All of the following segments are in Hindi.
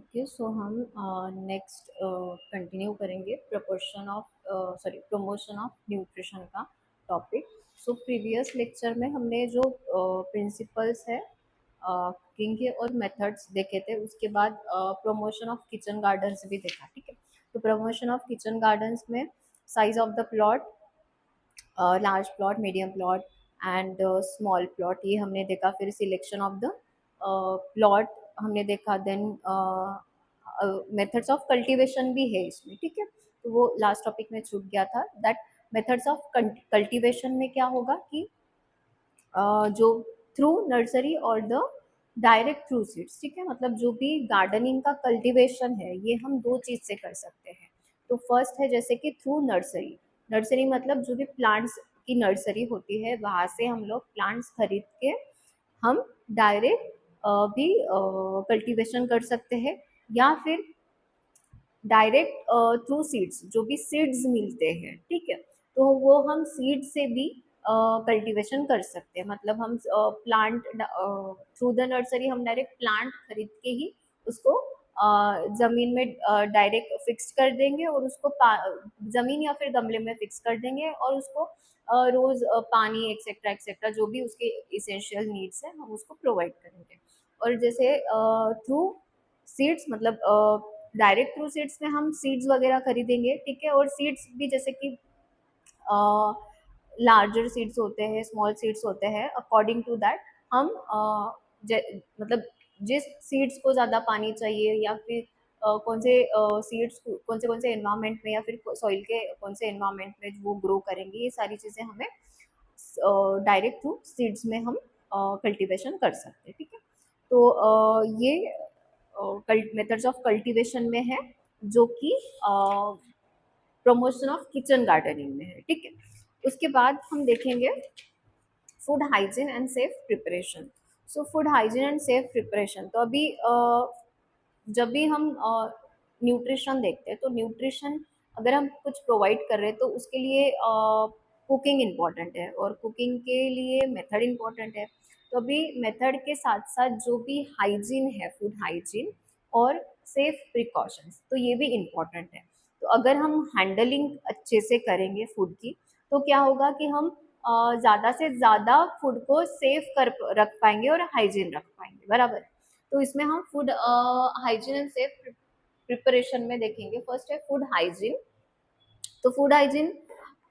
ओके, सो हम नेक्स्ट कंटिन्यू करेंगे प्रमोशन ऑफ न्यूट्रिशन का टॉपिक। सो प्रीवियस लेक्चर में हमने जो प्रिंसिपल्स है कुकिंग के और मेथड्स देखे थे, उसके बाद प्रमोशन ऑफ किचन गार्डन्स भी देखा। ठीक है, तो प्रमोशन ऑफ किचन गार्डन्स में size of the plot, large plot, medium plot and small plot, ये हमने देखा। फिर सिलेक्शन ऑफ द प्लॉट हमने देखा। देन मेथड्स ऑफ कल्टीवेशन भी है इसमें। ठीक है, तो वो लास्ट टॉपिक में छूट गया था। दैट मेथड्स ऑफ कल्टीवेशन में क्या होगा कि जो थ्रू नर्सरी और द डायरेक्ट थ्रू सीड्स। ठीक है, मतलब जो भी गार्डनिंग का कल्टीवेशन है ये हम दो चीज से कर सकते हैं। तो फर्स्ट है जैसे कि थ्रू नर्सरी। नर्सरी मतलब जो भी प्लांट्स की नर्सरी होती है वहां से हम लोग प्लांट्स खरीद के हम डायरेक्ट भी कल्टीवेशन कर सकते हैं, या फिर डायरेक्ट थ्रू सीड्स, जो भी सीड्स मिलते हैं। ठीक है, तो वो हम सीड से भी कल्टीवेशन कर सकते हैं। मतलब हम प्लांट थ्रू द नर्सरी हम डायरेक्ट प्लांट खरीद के ही उसको जमीन में डायरेक्ट फिक्स कर देंगे, और उसको जमीन या फिर गमले में फिक्स कर देंगे, और उसको रोज पानी एक्सेट्रा एक्सेट्रा जो भी उसके इसेंशियल नीड्स है हम उसको प्रोवाइड करेंगे। और जैसे थ्रू सीड्स मतलब डायरेक्ट थ्रू सीड्स में हम सीड्स वगैरह खरीदेंगे। ठीक है, और सीड्स भी जैसे कि लार्जर सीड्स होते हैं, स्मॉल सीड्स होते हैं, अकॉर्डिंग टू दैट हम मतलब जिस सीड्स को ज़्यादा पानी चाहिए, या फिर कौन से सीड्स कौन से एनवायरनमेंट में या फिर सॉइल के कौन से एनवायरनमेंट में वो ग्रो करेंगे, ये सारी चीज़ें हमें डायरेक्ट थ्रू सीड्स में हम कल्टीवेशन कर सकते हैं। ठीक है, तो ये मेथड्स ऑफ कल्टीवेशन में है, जो कि प्रमोशन ऑफ किचन गार्डनिंग में है। ठीक है, उसके बाद हम देखेंगे food hygiene and safe preparation. So food hygiene and safe preparation, तो अभी जब भी हम न्यूट्रिशन देखते हैं, तो न्यूट्रिशन अगर हम कुछ प्रोवाइड कर रहे हैं तो उसके लिए कुकिंग इम्पॉर्टेंट है, और कुकिंग के लिए मेथड इम्पॉर्टेंट है। तो अभी मेथड के साथ साथ जो भी हाइजीन है, फूड हाइजीन और सेफ प्रिकॉशंस, तो ये भी इम्पॉर्टेंट है। तो अगर हम हैंडलिंग अच्छे से करेंगे फूड की, तो क्या होगा कि हम ज़्यादा से ज़्यादा फूड को सेफ कर रख पाएंगे और हाइजीन रख पाएंगे। बराबर। तो इसमें हम food hygiene and safe preparation में देखेंगे। फर्स्ट है फूड हाइजीन। तो फूड हाइजीन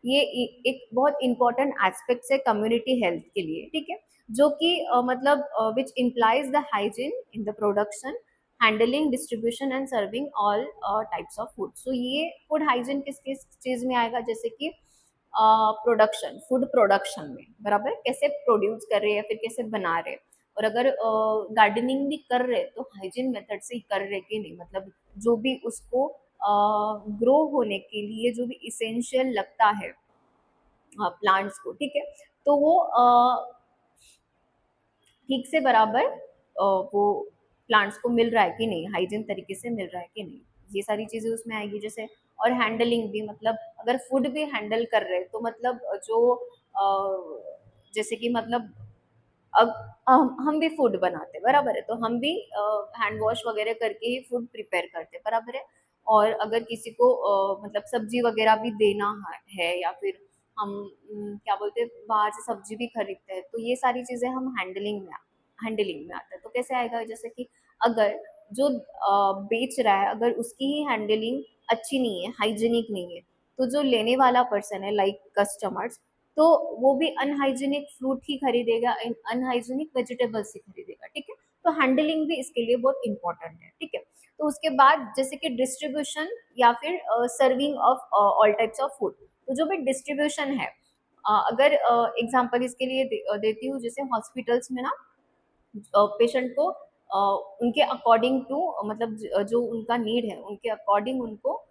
ये एक बहुत इंपॉर्टेंट एस्पेक्ट है कम्युनिटी हेल्थ के लिए। ठीक है, जो कि मतलब which implies the hygiene in the production, handling, distribution and serving all types of food. So ये फूड हाइजीन किस किस चीज में आएगा, जैसे कि प्रोडक्शन, फूड प्रोडक्शन में बराबर कैसे प्रोड्यूस कर रहे हैं या फिर कैसे बना रहे हैं। और अगर गार्डनिंग भी कर रहे तो हाइजीन मेथड से ही कर रहे कि नहीं, मतलब जो भी उसको ग्रो होने के लिए जो भी इसेंशियल लगता है प्लांट्स को। ठीक है, तो वो ठीक से बराबर वो प्लांट्स को मिल रहा है कि नहीं, हाइजीन तरीके से मिल रहा है कि नहीं, ये सारी चीजें उसमें आएगी। जैसे और हैंडलिंग भी, मतलब अगर फूड भी हैंडल कर रहे हैं तो मतलब जो जैसे कि मतलब अब हम भी फूड बनाते हैं, बराबर है, तो हम भी हैंड वॉश वगैरह करके ही फूड प्रिपेयर करते हैं, बराबर है। और अगर किसी को मतलब सब्जी वगैरह भी देना है, या फिर हम क्या बोलते हैं बाहर से सब्जी भी खरीदते हैं, तो ये सारी चीजें हम हैंडलिंग में आता है। तो कैसे आएगा, जैसे कि अगर जो बेच रहा है अगर उसकी ही हैंडलिंग अच्छी नहीं है, हाइजीनिक नहीं है, तो जो लेने वाला पर्सन है लाइक कस्टमर्स, तो वो भी अनहाइजीनिक फ्रूट ही खरीदेगा, अनहाइजीनिक वेजिटेबल्स ही खरीदेगा। ठीक है, तो हैंडलिंग भी इसके लिए बहुत इंपॉर्टेंट है। ठीक है, तो उसके बाद जैसे कि डिस्ट्रीब्यूशन या फिर serving of all types of food. तो जो भी डिस्ट्रीब्यूशन है, अगर एग्जांपल इसके लिए देती हूँ, जैसे हॉस्पिटल्स में ना पेशेंट को उनके अकॉर्डिंग टू मतलब जो उनका नीड है उनके अकॉर्डिंग उनको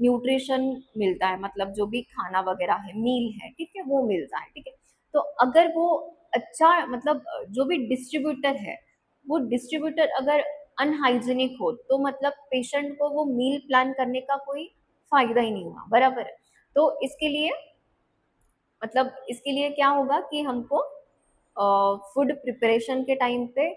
न्यूट्रिशन मिलता है, मतलब जो भी खाना वगैरह है, मील है, ठीक है, वो मिलता है। ठीक है, तो अगर वो अच्छा मतलब जो भी डिस्ट्रीब्यूटर है, वो डिस्ट्रीब्यूटर अगर अनहाइजीनिक हो, तो मतलब पेशेंट को वो मील प्लान करने का कोई फायदा ही नहीं हुआ, बराबर है। तो इसके लिए मतलब इसके लिए क्या होगा कि हमको फूड प्रिपरेशन के टाइम पे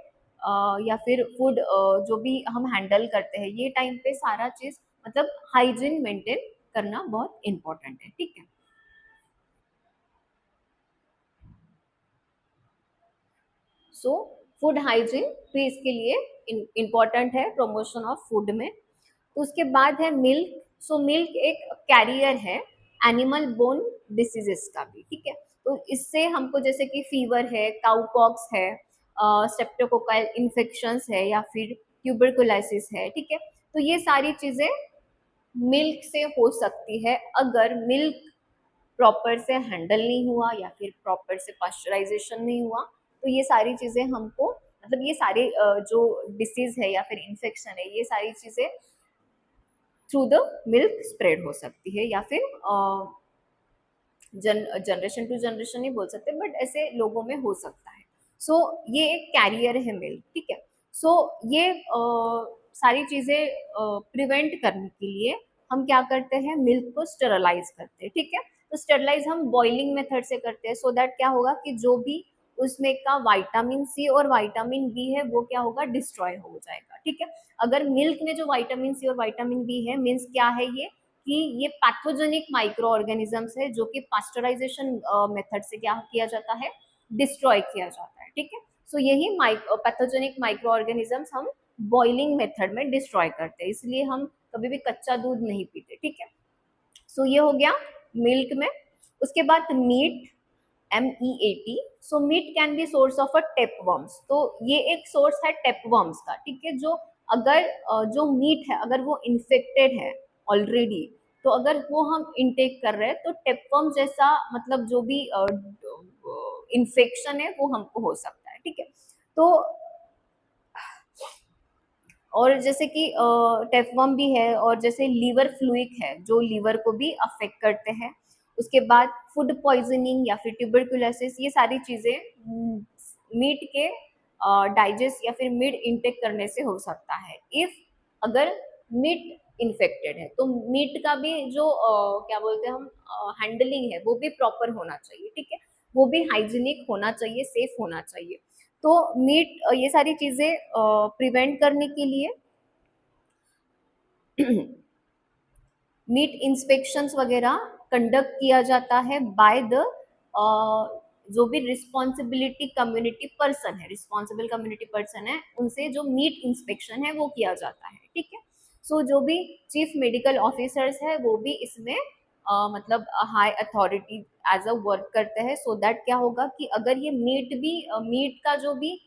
या फिर फूड जो भी हम हैंडल करते हैं, ये टाइम पे सारा चीज मतलब हाइजीन मेंटेन करना बहुत इंपॉर्टेंट है, ठीक है। सो फूड हाइजीन भी इसके लिए इम्पोर्टेंट है प्रमोशन ऑफ फूड में। तो उसके बाद है मिल्क। सो मिल्क एक कैरियर है एनिमल बोर्न डिसीजेस का भी, ठीक है। तो इससे हमको जैसे कि फीवर है, काउपॉक्स है, स्ट्रेप्टोकोकल इन्फेक्शंस है, या फिर ट्यूबरकुलोसिस है, ठीक है। तो ये सारी चीजें मिल्क से हो सकती है अगर मिल्क प्रॉपर से हैंडल नहीं हुआ या फिर प्रॉपर से पास्चराइजेशन नहीं हुआ। तो ये सारी चीजें हमको मतलब ये सारे जो डिसीज है या फिर इन्फेक्शन है, ये सारी चीजें थ्रू द मिल्क स्प्रेड हो सकती है, या फिर जनरेशन टू जनरेशन नहीं बोल सकते, बट ऐसे लोगों में हो सकता है। सो ये एक कैरियर है मिल्क, ठीक है। सो ये सारी चीजें प्रिवेंट करने के लिए हम क्या करते हैं, मिल्क को स्टेरलाइज करते हैं, ठीक है। तो स्टेरलाइज हम बॉइलिंग मेथड से करते हैं, सो दैट क्या होगा कि जो भी उसमें का विटामिन सी और विटामिन बी है वो क्या होगा, डिस्ट्रॉय हो जाएगा, ठीक है। अगर मिल्क में जो विटामिन सी और विटामिन बी है, मीन्स क्या है ये कि ये पैथोजेनिक माइक्रो ऑर्गेनिजम्स है जो कि पास्चराइजेशन मेथड से क्या किया जाता है, डिस्ट्रॉय किया जाता है, ठीक है। सो यही पैथोजेनिक माइक्रो ऑर्गेनिजम्स हम बॉइलिंग मेथड में डिस्ट्रॉय करते हैं, इसलिए हम कभी भी कच्चा दूध नहीं पीते, ठीक है। सो ये हो गया मिल्क में। उसके बाद meat, MEAT। So meat can be source of a tapeworms. तो ये एक सोर्स है टेपवर्म्स का, ठीक है। जो अगर जो मीट है अगर वो इन्फेक्टेड है ऑलरेडी, तो अगर वो हम इनटेक कर रहे हैं तो टेपवर्म जैसा मतलब जो भी इन्फेक्शन है वो हमको हो सकता है, ठीक है। तो और जैसे कि टेफवर्म भी है, और जैसे लीवर फ्लूइक है जो लीवर को भी अफेक्ट करते हैं। उसके बाद फूड पॉइजनिंग या फिर ट्यूबरकुलोसिस, ये सारी चीजें मीट के डाइजेस्ट या फिर मीट इनटेक करने से हो सकता है। इफ अगर मीट इन्फेक्टेड है तो मीट का भी जो क्या बोलते हैं हम हैंडलिंग है वो भी प्रॉपर होना चाहिए, ठीक है। वो भी हाइजीनिक होना चाहिए, सेफ होना चाहिए। तो मीट ये सारी चीजें प्रिवेंट करने के लिए मीट इंस्पेक्शंस वगैरह कंडक्ट किया जाता है बाय द जो भी रिस्पॉन्सिबिलिटी कम्युनिटी पर्सन है, रिस्पॉन्सिबल कम्युनिटी पर्सन है, उनसे जो मीट इंस्पेक्शन है वो किया जाता है, ठीक है। सो जो भी चीफ मेडिकल ऑफिसर्स है वो भी इसमें मतलब high authority as a work करते हैं, सो दैट क्या होगा कि अगर ये मीट भी मीट का जो भी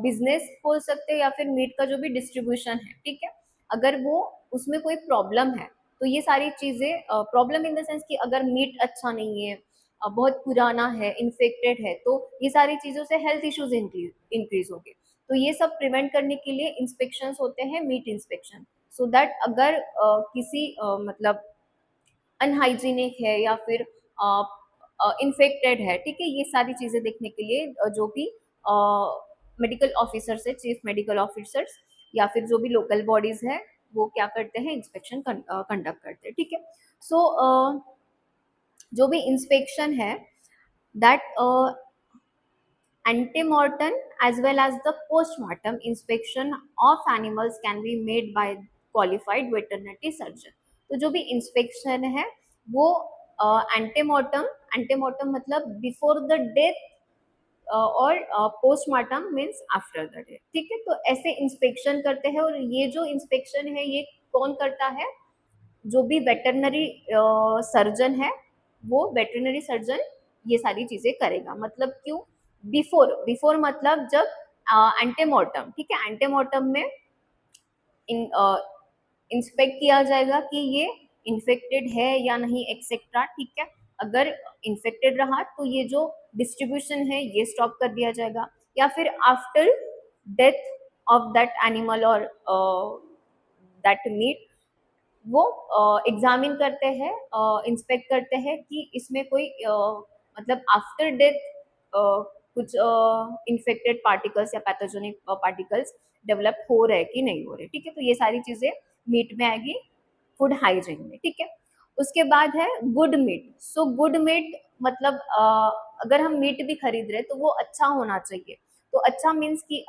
बिजनेस बोल सकते हैं या फिर मीट का जो भी डिस्ट्रीब्यूशन है, ठीक है, अगर वो उसमें कोई प्रॉब्लम है तो ये सारी चीजें प्रॉब्लम इन द सेंस कि अगर मीट अच्छा नहीं है, बहुत पुराना है, इन्फेक्टेड है, तो ये सारी चीजों से हेल्थ इश्यूज इंक्रीज होंगे। तो ये सब प्रिवेंट करने के लिए इंस्पेक्शन होते हैं, मीट इंस्पेक्शन। सो दैट अगर किसी मतलब अनहाइजीनिक है या फिर इन्फेक्टेड है, ठीक है, ये सारी चीजें देखने के लिए जो भी मेडिकल ऑफिसर्स है, चीफ मेडिकल ऑफिसर्स या फिर जो भी लोकल बॉडीज है वो क्या करते हैं, इंस्पेक्शन कंडक्ट करते हैं, ठीक है। सो जो भी इंस्पेक्शन है that antemortem as well as the postmortem inspection of animals can be made by qualified veterinary surgeon। तो जो भी इंस्पेक्शन है वो एंटेमोर्टम, एंटेमोर्टम मतलब बिफोर द डेथ, और postmortem means after the death, ठीक है। तो ऐसे इंस्पेक्शन करते हैं, और ये जो इंस्पेक्शन है ये कौन करता है, जो भी वेटरनरी सर्जन है वो वेटरनरी सर्जन ये सारी चीजें करेगा। मतलब क्यों, बिफोर, बिफोर मतलब जब एंटेमोर्टम, ठीक है, एंटेमोर्टम में इन इंस्पेक्ट किया जाएगा कि ये इन्फेक्टेड है या नहीं एक्सेट्रा, ठीक है। अगर इन्फेक्टेड रहा तो ये जो डिस्ट्रीब्यूशन है ये स्टॉप कर दिया जाएगा, या फिर after death of that animal और दैट मीट वो एग्जामिन करते हैं, इंस्पेक्ट करते हैं कि इसमें कोई मतलब आफ्टर डेथ कुछ इन्फेक्टेड पार्टिकल्स या पैथोजेनिक पार्टिकल्स डेवलप हो रहे कि नहीं हो रहे, ठीक है। तो ये सारी चीजें मीट में आएगी, फूड हाइजीन में, ठीक है। उसके बाद है good meat. So good meat मतलब अगर हम मीट भी खरीद रहे तो वो अच्छा होना चाहिए। तो अच्छा मीन्स कि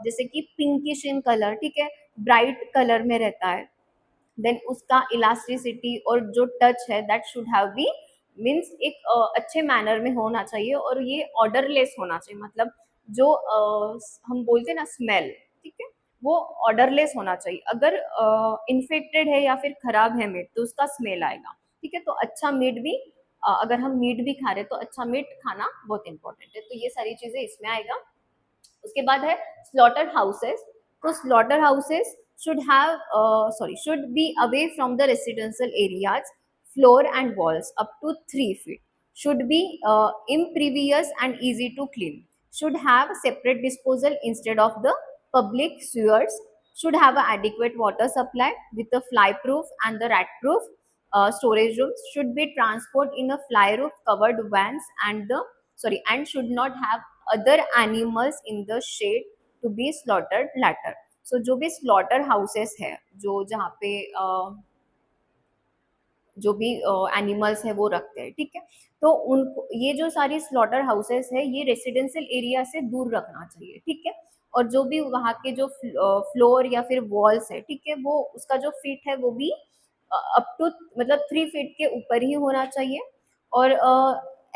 जैसे कि पिंकिश इन कलर, ठीक है, ब्राइट कलर में रहता है, देन उसका इलास्टिसिटी और जो टच है that should have be means एक अच्छे मैनर में होना चाहिए, और ये ऑर्डरलेस होना चाहिए, मतलब जो हम बोलते हैं ना स्मेल, ठीक है, वो ऑर्डरलेस होना चाहिए। अगर इन्फेक्टेड है या फिर खराब है मीट तो उसका स्मेल आएगा, ठीक है। तो अच्छा मीट भी अगर हम मीट भी खा रहे हैं तो अच्छा मीट खाना बहुत इंपॉर्टेंट है, तो ये सारी चीजें इसमें आएगा। उसके बाद है स्लॉटर हाउसेस। तो slaughter houses should have should be away from the residential areas, floor and walls up to 3 feet, should be impervious and easy to clean, should have separate disposal instead of the public sewers, should have an adequate water supply with a fly proof and the rat proof storage rooms, should be transport in a fly roof covered vans and the and should not have other animals in the shade to be slaughtered later. So जो भी स्लॉटर हाउसेस है, जो जहाँ पे जो भी एनिमल्स है वो रखते हैं, ठीक है, तो उनको ये जो सारी स्लॉटर हाउसेस है ये रेसिडेंशियल एरिया से दूर रखना चाहिए, ठीक है। और जो भी वहाँ के जो फ्लोर या फिर वॉल्स है, ठीक है, वो उसका जो फीट है वो भी अप टू मतलब 3 फीट के ऊपर ही होना चाहिए, और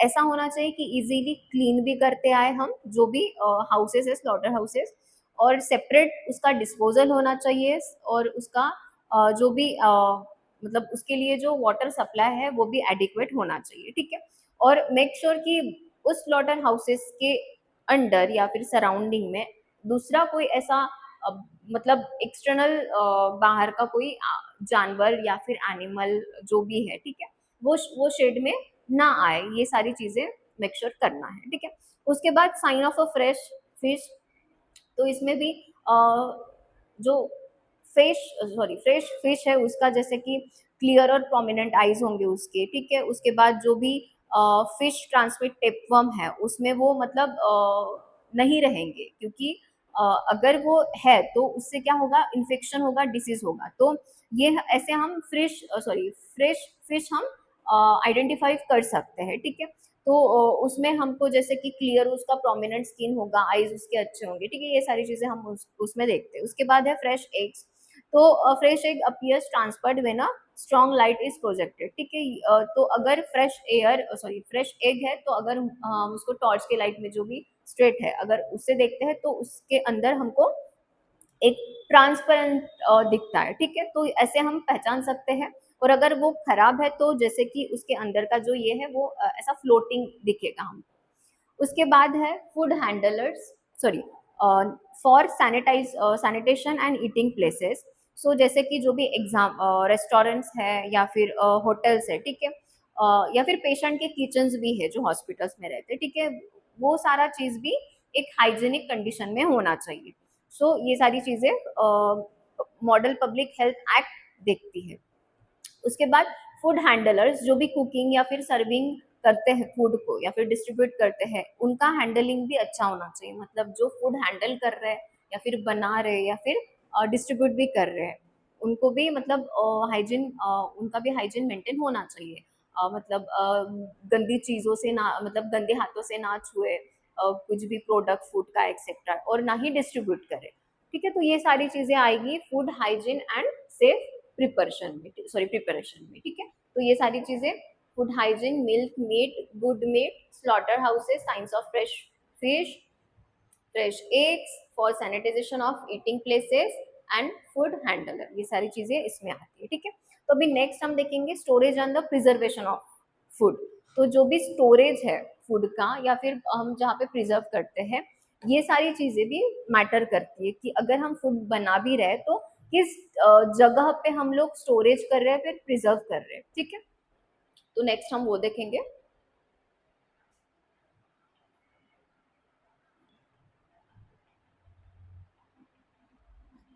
ऐसा होना चाहिए कि इजीली क्लीन भी करते आए हम जो भी हाउसेस है स्लॉटर हाउसेस, और सेपरेट उसका डिस्पोजल होना चाहिए, और उसका जो भी मतलब उसके लिए जो वाटर सप्लाई है वो भी एडिक्वेट होना चाहिए, ठीक है। और मेक श्योर कि उस स्लॉटर हाउसेस के अंडर या फिर सराउंडिंग में दूसरा कोई ऐसा मतलब एक्सटर्नल बाहर का कोई जानवर या फिर एनिमल जो भी है, ठीक है, वो शेड में ना आए, ये सारी चीजें मेक श्योर करना है, ठीक है। उसके बाद sign of a fresh fish. तो इसमें भी जो फ्रेश फिश है उसका जैसे कि क्लियर और प्रोमिनेंट आईज होंगे उसके, ठीक है। उसके बाद जो भी फिश ट्रांसमिट टेपवर्म है उसमें वो मतलब नहीं रहेंगे, क्योंकि अगर वो है तो उससे क्या होगा, इन्फेक्शन होगा, डिसीज होगा। तो ये ऐसे हम फ्रेश फिश हम आइडेंटिफाई कर सकते हैं, ठीक है। तो उसमें हमको जैसे कि क्लियर उसका प्रोमिनेंट स्किन होगा, आईज उसके अच्छे होंगे, ठीक है, ये सारी चीजें हम उसमें देखते हैं। उसके बाद है फ्रेश एग्स। तो fresh egg appears transferred when a strong light is projected, ठीक है। तो अगर फ्रेश एग है तो अगर हम उसको टॉर्च के लाइट में जो भी स्ट्रेट है अगर उससे देखते हैं तो उसके अंदर हमको एक ट्रांसपेरेंट दिखता है, ठीक है। तो ऐसे हम पहचान सकते हैं। और अगर वो खराब है तो जैसे कि उसके अंदर का जो ये है वो ऐसा फ्लोटिंग दिखेगा हमको। उसके बाद है food handlers, sorry for sanitation and eating places. So जैसे कि जो भी एग्जाम रेस्टोरेंट्स है या फिर होटल्स है, ठीक है, या फिर पेशेंट के किचन्स भी है जो हॉस्पिटल्स में रहते हैं, ठीक है, वो सारा चीज भी एक हाइजीनिक कंडीशन में होना चाहिए। सो ये सारी चीजें मॉडल पब्लिक हेल्थ एक्ट देखती है। उसके बाद फूड हैंडलर्स जो भी कुकिंग या फिर सर्विंग करते हैं फूड को या फिर डिस्ट्रीब्यूट करते हैं उनका हैंडलिंग भी अच्छा होना चाहिए, मतलब जो फूड हैंडल कर रहे हैं या फिर बना रहे हैं या फिर डिस्ट्रीब्यूट भी कर रहे हैं उनको भी मतलब हाइजीन उनका भी हाइजीन मेंटेन होना चाहिए। मतलब गंदी चीज़ों से ना मतलब गंदे हाथों से ना छुए कुछ भी प्रोडक्ट फूड का एक्सेट्रा, और ना ही डिस्ट्रीब्यूट करे, ठीक है। तो ये सारी चीज़ें आएगी food hygiene and safe preparation में, ठीक है। तो ये सारी चीजें food hygiene, milk meat, good meat, slaughter houses, science of fresh fish, fresh eggs, for sanitisation of eating places and food handler, ये सारी चीजें इसमें आती है, ठीक है। तो अभी नेक्स्ट हम देखेंगे storage and the preservation of food. तो जो भी स्टोरेज है फूड का या फिर हम जहाँ पे प्रिजर्व करते हैं ये सारी चीजें भी मैटर करती है कि अगर हम फूड बना भी रहे तो किस जगह पे हम लोग स्टोरेज कर रहे हैं फिर प्रिजर्व कर रहे हैं, ठीक है। तो नेक्स्ट हम वो देखेंगे।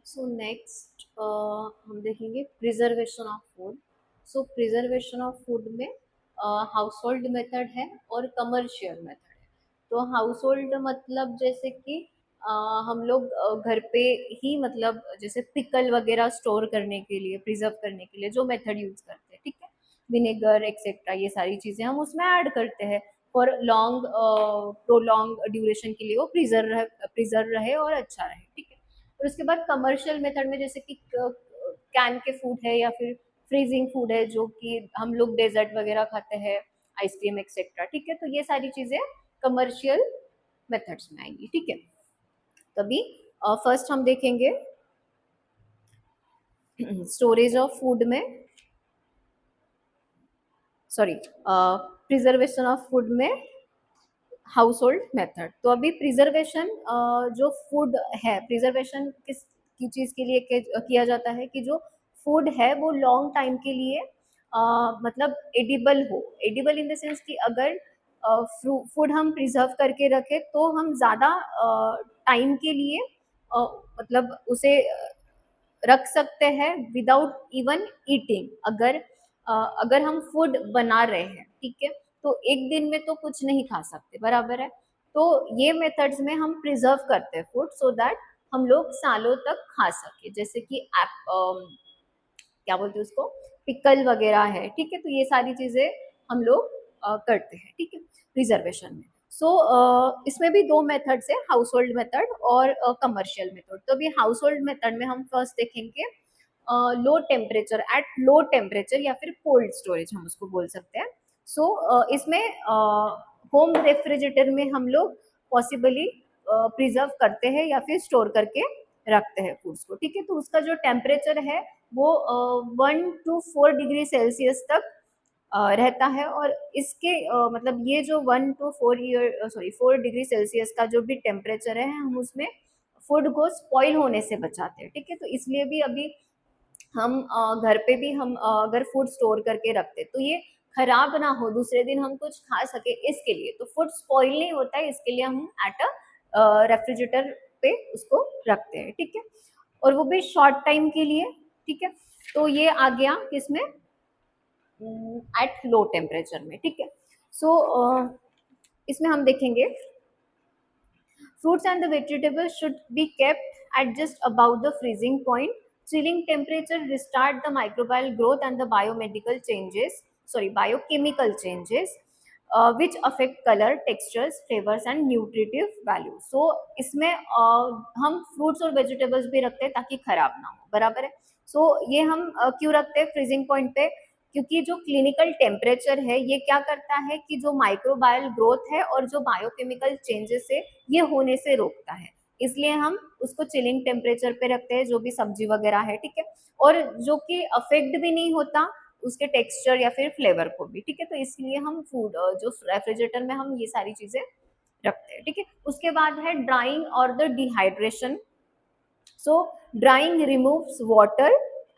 सो नेक्स्ट हम देखेंगे preservation of food. So preservation of food में हाउस होल्ड मेथड है और कमर्शियल मेथड है। तो हाउस होल्ड मतलब जैसे कि हम लोग घर पे ही मतलब जैसे पिकल वगैरह स्टोर करने के लिए प्रिजर्व करने के लिए जो मेथड यूज करते हैं, ठीक है, विनेगर एक्सेट्रा ये सारी चीजें हम उसमें ऐड करते हैं। फॉर लॉन्ग प्रोलॉन्ग ड्यूरेशन के लिए वो प्रिजर्व रहे और अच्छा रहे, ठीक है। और उसके बाद कमर्शियल मेथड में जैसे कि कैन के फूड है या फिर फ्रीजिंग फूड है, जो कि हम लोग डेजर्ट वगैरह खाते हैं, आइसक्रीम एक्सेट्रा, ठीक है। तो ये सारी चीजें कमर्शियल मेथड्स में आएंगी, ठीक है। तभी फर्स्ट हम देखेंगे स्टोरेज ऑफ फूड में, सॉरी, प्रिजर्वेशन ऑफ फूड में हाउस होल्ड मेथड। तो अभी प्रिजर्वेशन जो फूड है, प्रिजर्वेशन किस की चीज के लिए किया जाता है कि जो फूड है वो लॉन्ग टाइम के लिए मतलब एडिबल हो, एडिबल इन द सेंस कि अगर फूड हम प्रिजर्व करके रखें तो हम ज्यादा टाइम के लिए मतलब उसे रख सकते हैं विदाउट इवन ईटिंग। अगर हम फूड बना रहे हैं, ठीक है, तो एक दिन में तो कुछ नहीं खा सकते, बराबर है। तो ये मेथड्स में हम प्रिजर्व करते हैं फूड सो दैट हम लोग सालों तक खा सके, जैसे कि क्या बोलते हैं उसको, पिकल वगैरह है, ठीक है। तो ये सारी चीजें हम लोग करते हैं, ठीक है, प्रिजर्वेशन में। सो इसमें भी दो मेथड्स है, हाउस होल्ड मेथड और कमर्शियल मेथड। तो अभी हाउस होल्ड मेथड में हम फर्स्ट देखेंगे low temperature, at low temperature या फिर कोल्ड स्टोरेज हम उसको बोल सकते हैं। सो इसमें होम रेफ्रिजरेटर में हम लोग पॉसिबली प्रिजर्व करते हैं या फिर स्टोर करके रखते हैं फूड्स को, ठीक है। तो उसका जो टेम्परेचर है वो 1 to 4 डिग्री सेल्सियस तक रहता है। और इसके मतलब ये जो 4 डिग्री सेल्सियस का जो भी टेम्परेचर है, हम उसमें फूड को स्पॉइल होने से बचाते हैं, ठीक है। तो इसलिए भी अभी हम घर पे भी हम अगर फूड स्टोर करके रखते तो ये खराब ना हो, दूसरे दिन हम कुछ खा सके, इसके लिए। तो फूड स्पॉइल नहीं होता है, इसके लिए हम एट अ रेफ्रिजरेटर पे उसको रखते हैं, ठीक है। और वो भी शॉर्ट टाइम के लिए, ठीक है। तो ये आ गया किसमें, एट लो टेम्परेचर में, ठीक है। सो इसमें हम देखेंगे fruits and the vegetables should be kept at just above the freezing point. Chilling temperature restart the microbial growth and the biochemical changes which affect color, textures, flavors and nutritive value. So इसमें हम fruits और vegetables भी रखते हैं ताकि खराब ना हो, बराबर है। So ये हम क्यों रखते हैं freezing point पे, क्योंकि जो क्लिनिकल टेम्परेचर है ये क्या करता है कि जो माइक्रोबायल ग्रोथ है और जो बायोकेमिकल चेंजेस है ये होने से रोकता है, इसलिए हम उसको चिलिंग टेम्परेचर पे रखते हैं जो भी सब्जी वगैरह है, ठीक है। और जो कि अफेक्ट भी नहीं होता उसके टेक्सचर या फिर फ्लेवर को भी, ठीक है। तो इसलिए हम फूड जो रेफ्रिजरेटर में हम ये सारी चीजें रखते हैं, ठीक है। उसके बाद है ड्राइंग और the dehydration. So drying removes water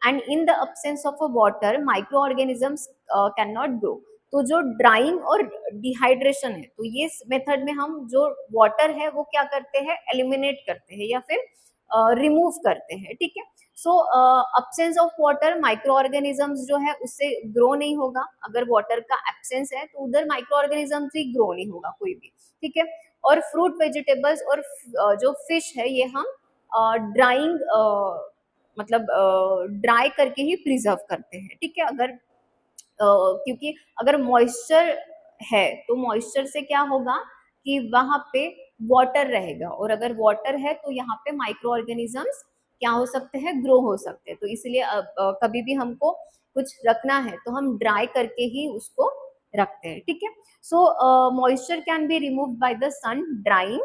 and in the absence of a water microorganisms cannot grow. तो जो ड्राइंग और डिहाइड्रेशन है, तो ये मेथड में हम जो वाटर है वो क्या करते हैं, एलिमिनेट करते हैं या फिर रिमूव करते हैं, ठीक है। So absence of water, microorganisms जो है उससे ग्रो नहीं होगा। अगर वाटर का एब्सेंस है तो उधर माइक्रो ऑर्गेनिजम्स भी ग्रो नहीं होगा कोई भी, ठीक है। और फ्रूट, वेजिटेबल्स और जो फिश है ये हम ड्राइंग मतलब ड्राई करके ही प्रिजर्व करते हैं, ठीक है। अगर क्योंकि अगर मॉइस्चर है तो मॉइस्चर से क्या होगा कि वहां पे वाटर रहेगा, और अगर वाटर है तो यहाँ पे माइक्रो ऑर्गेनिजम्स क्या हो सकते हैं, ग्रो हो सकते हैं। तो इसलिए कभी भी हमको कुछ रखना है तो हम ड्राई करके ही उसको रखते हैं, ठीक है। So moisture can be remove by the sun drying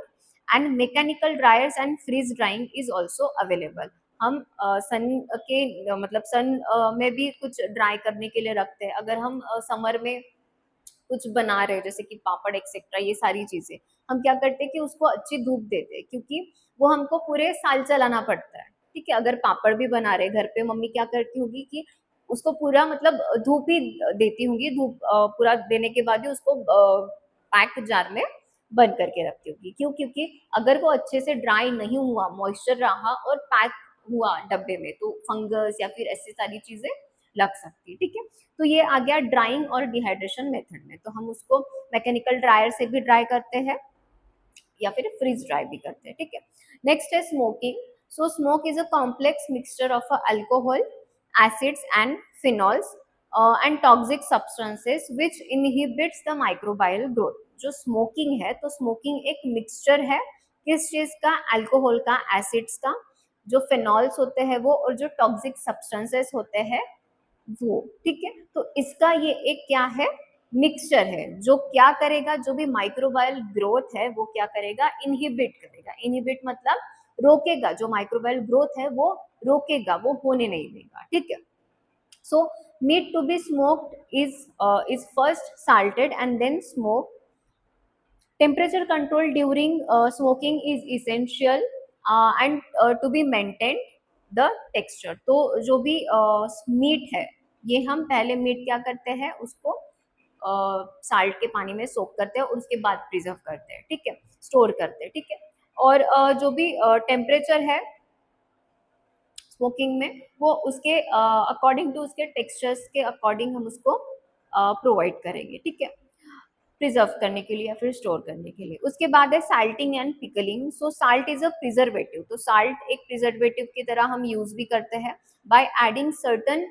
and mechanical dryers and freeze drying is also available. हम सन के मतलब सन में भी कुछ ड्राई करने के लिए रखते हैं। अगर हम समर में कुछ बना रहे हैं जैसे कि पापड़ एक्सेट्रा, ये सारी चीजें हम क्या करते हैं कि उसको अच्छी धूप देते हैं, क्योंकि वो हमको पूरे साल चलाना पड़ता है, ठीक है। अगर पापड़ भी बना रहे घर पे, मम्मी क्या करती होगी कि उसको पूरा मतलब धूप ही देती होंगी, धूप पूरा देने के बाद ही उसको पैक जार में बंद करके रखती होगी। क्यों, क्योंकि अगर वो अच्छे से ड्राई नहीं हुआ, मॉइस्चर रहा और पैक हुआ डब्बे में, तो फंगस या फिर ऐसी सारी चीजें लग सकती है, ठीक है। तो ये आ गया ड्राइंग और डिहाइड्रेशन मेथड में। तो हम उसको मैकेनिकल ड्रायर से भी ड्राई करते हैं या फिर फ्रीज ड्राई भी करते हैं, ठीक है। नेक्स्ट है smoking. So smoke is a complex mixture of alcohol, acids and phenols and toxic substances which inhibits the microbial growth. जो स्मोकिंग है, तो स्मोकिंग एक मिक्सचर है किस चीज का, अल्कोहल का, एसिड्स का, जो फिनॉल्स होते हैं वो, और जो टॉक्सिक सब्सटेंसेस होते हैं वो, ठीक है। तो इसका ये एक क्या है, मिक्सचर है, जो क्या करेगा, जो भी माइक्रोबायल ग्रोथ है वो क्या करेगा, इनहिबिट करेगा। इनहिबिट मतलब रोकेगा, जो माइक्रोबायल ग्रोथ है वो रोकेगा, वो होने नहीं देगा, ठीक है। So meat to be smoked is first salted and then smoked. Temperature control during smoking is essential and to be maintained the texture. तो जो भी मीट है, ये हम पहले मीट क्या करते हैं, उसको साल्ट के पानी में सोक करते हैं और उसके बाद प्रिजर्व करते हैं, ठीक है, स्टोर करते हैं, ठीक है। और जो भी टेम्परेचर है स्मोकिंग में, वो उसके अकॉर्डिंग टू उसके टेक्सचर्स के अकॉर्डिंग हम उसको प्रोवाइड करेंगे, ठीक है, प्रिजर्व करने के लिए या फिर स्टोर करने के लिए। उसके बाद है salting and pickling. So salt is a preservative, तो साल्ट एक प्रिजर्वेटिव की तरह हम यूज भी करते हैं by adding certain